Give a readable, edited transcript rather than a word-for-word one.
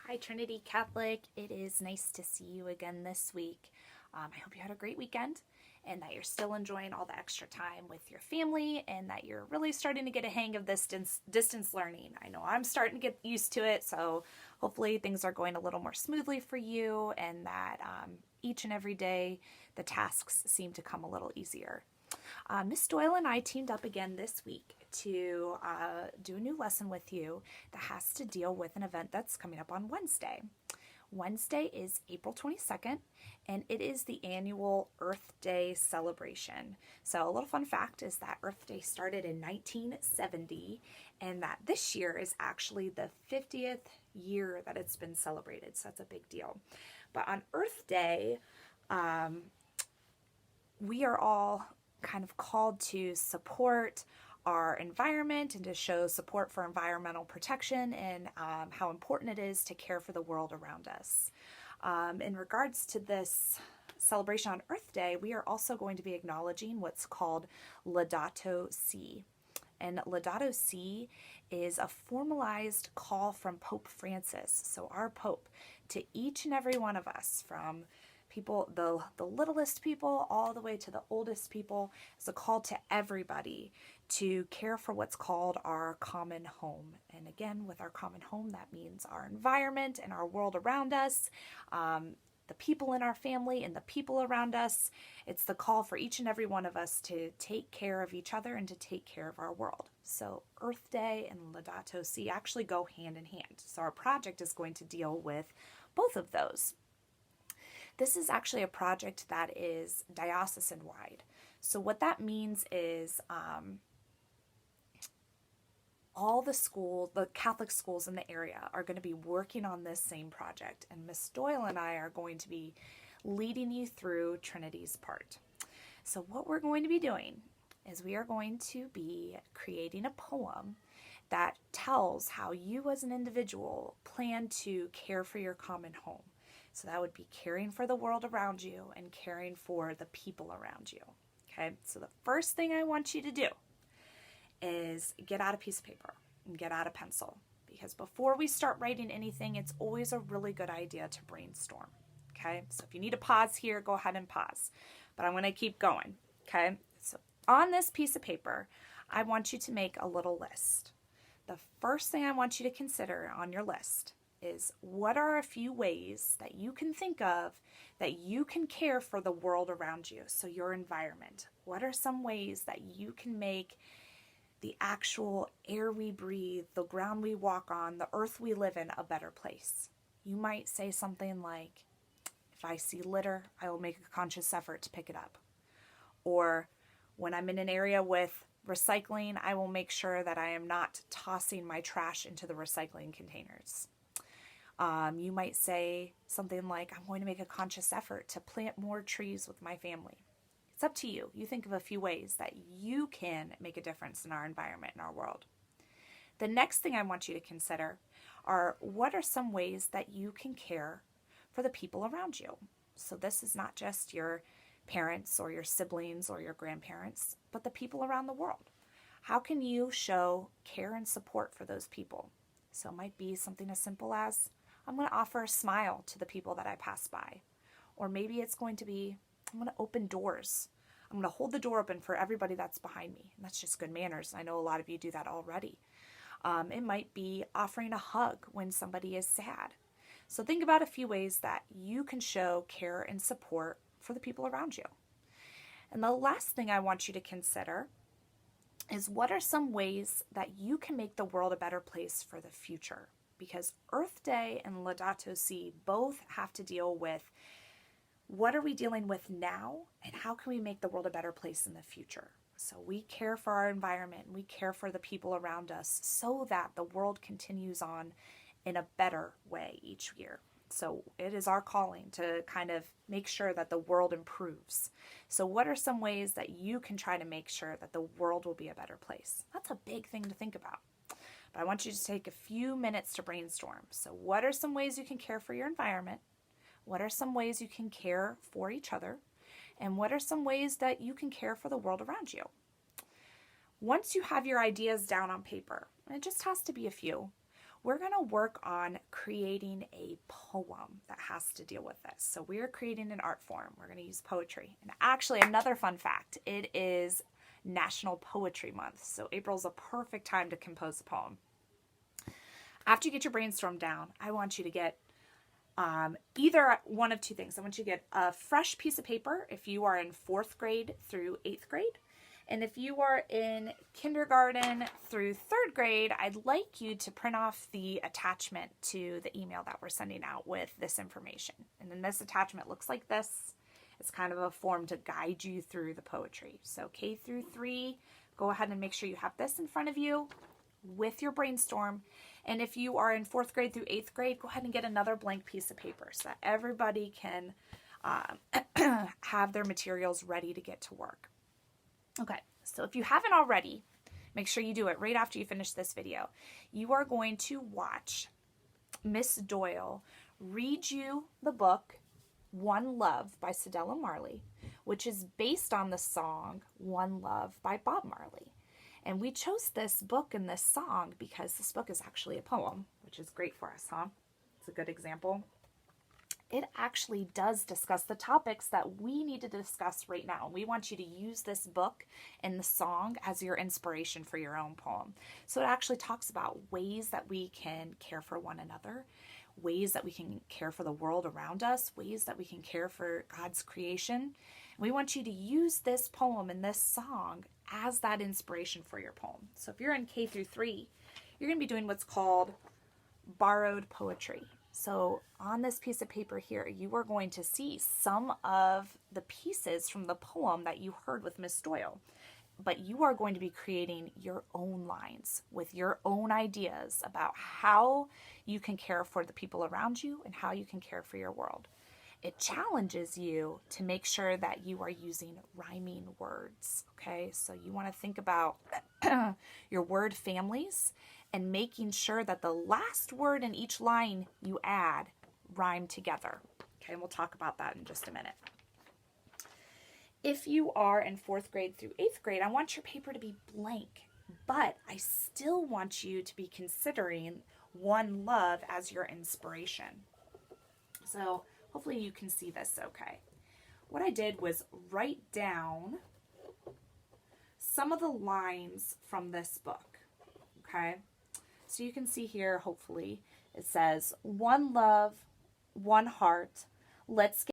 Hi, Trinity Catholic. It is nice to see you again this week. I hope you had a great weekend and that you're still enjoying all the extra time with your family and that you're really starting to get a hang of this distance learning. I know I'm starting to get used to it, so hopefully things are going a little more smoothly for you and that each and every day the tasks seem to come a little easier. Miss Doyle and I teamed up again this week to do a new lesson with you that has to deal with an event that's coming up on Wednesday. Wednesday is April 22nd, and it is the annual Earth Day celebration. So a little fun fact is that Earth Day started in 1970, and that this year is actually the 50th year that it's been celebrated, so that's a big deal. But on Earth Day, we are all kind of called to support our environment and to show support for environmental protection and how important it is to care for the world around us. In regards to this celebration on Earth Day, we are also going to be acknowledging what's called Laudato Si. And Laudato Si is a formalized call from Pope Francis, so our Pope, to each and every one of us, from people, the littlest people all the way to the oldest people. It's a call to everybody to care for what's called our common home. And again, with our common home, that means our environment and our world around us, the people in our family and the people around us. It's the call for each and every one of us to take care of each other and to take care of our world. So Earth Day and Laudato Si actually go hand in hand. So our project is going to deal with both of those. This is actually a project that is diocesan-wide. So what that means is all the schools, the Catholic schools in the area are going to be working on this same project. And Miss Doyle and I are going to be leading you through Trinity's part. So what we're going to be doing is we are going to be creating a poem that tells how you as an individual plan to care for your common home. So that would be caring for the world around you and caring for the people around you. Okay, so the first thing I want you to do is get out a piece of paper and get out a pencil, because before we start writing anything, it's always a really good idea to brainstorm. Okay, so if you need to pause here, go ahead and pause, but I'm going to keep going. Okay, so on this piece of paper, I want you to make a little list. The first thing I want you to consider on your list is, what are a few ways that you can think of that you can care for the world around you, so your environment? What are some ways that you can make the actual air we breathe, the ground we walk on, the earth we live in, a better place? You might say something like, if I see litter, I will make a conscious effort to pick it up. Or when I'm in an area with recycling, I will make sure that I am not tossing my trash into the recycling containers. You might say something like, I'm going to make a conscious effort to plant more trees with my family. It's up to you. You think of a few ways that you can make a difference in our environment and our world. The next thing I want you to consider are, what are some ways that you can care for the people around you? So this is not just your parents or your siblings or your grandparents, but the people around the world. How can you show care and support for those people? So it might be something as simple as, I'm going to offer a smile to the people that I pass by. Or maybe it's going to be, I'm going to open doors. I'm going to hold the door open for everybody that's behind me. And that's just good manners. I know a lot of you do that already. It might be offering a hug when somebody is sad. So think about a few ways that you can show care and support for the people around you. And the last thing I want you to consider is, what are some ways that you can make the world a better place for the future? Because Earth Day and Laudato Si both have to deal with, what are we dealing with now and how can we make the world a better place in the future? So we care for our environment and we care for the people around us so that the world continues on in a better way each year. So it is our calling to kind of make sure that the world improves. So what are some ways that you can try to make sure that the world will be a better place? That's a big thing to think about. But I want you to take a few minutes to brainstorm. So what are some ways you can care for your environment? What are some ways you can care for each other? And what are some ways that you can care for the world around you? Once you have your ideas down on paper, and it just has to be a few, we're going to work on creating a poem that has to deal with this. So we are creating an art form. We're going to use poetry. And actually, another fun fact, it is National Poetry Month. So April's a perfect time to compose a poem. After you get your brainstorm down, I want you to get either one of two things. I want you to get a fresh piece of paper if you are in 4th grade through 8th grade. And if you are in kindergarten through 3rd grade, I'd like you to print off the attachment to the email that we're sending out with this information. And then this attachment looks like this. It's kind of a form to guide you through the poetry. So K through 3, go ahead and make sure you have this in front of you with your brainstorm. And if you are in 4th grade through 8th grade, go ahead and get another blank piece of paper so that everybody can have their materials ready to get to work. Okay, so if you haven't already, make sure you do it right after you finish this video. You are going to watch Miss Doyle read you the book One Love by Cedella Marley, which is based on the song One Love by Bob Marley. And we chose this book and this song because this book is actually a poem, which is great for us, huh? It's a good example. It actually does discuss the topics that we need to discuss right now. We want you to use this book and the song as your inspiration for your own poem. So it actually talks about ways that we can care for one another, ways that we can care for the world around us, ways that we can care for God's creation. We want you to use this poem and this song as that inspiration for your poem. So if you're in K through 3, you're going to be doing what's called borrowed poetry. So on this piece of paper here, you are going to see some of the pieces from the poem that you heard with Miss Doyle. But you are going to be creating your own lines with your own ideas about how you can care for the people around you and how you can care for your world. It challenges you to make sure that you are using rhyming words, okay? So you want to think about your word families and making sure that the last word in each line you add rhyme together. Okay, and we'll talk about that in just a minute. If you are in 4th grade through 8th grade, I want your paper to be blank, but I still want you to be considering One Love as your inspiration. So hopefully you can see this okay. What I did was write down some of the lines from this book, okay? So you can see here, hopefully, it says, one love, one heart, let's get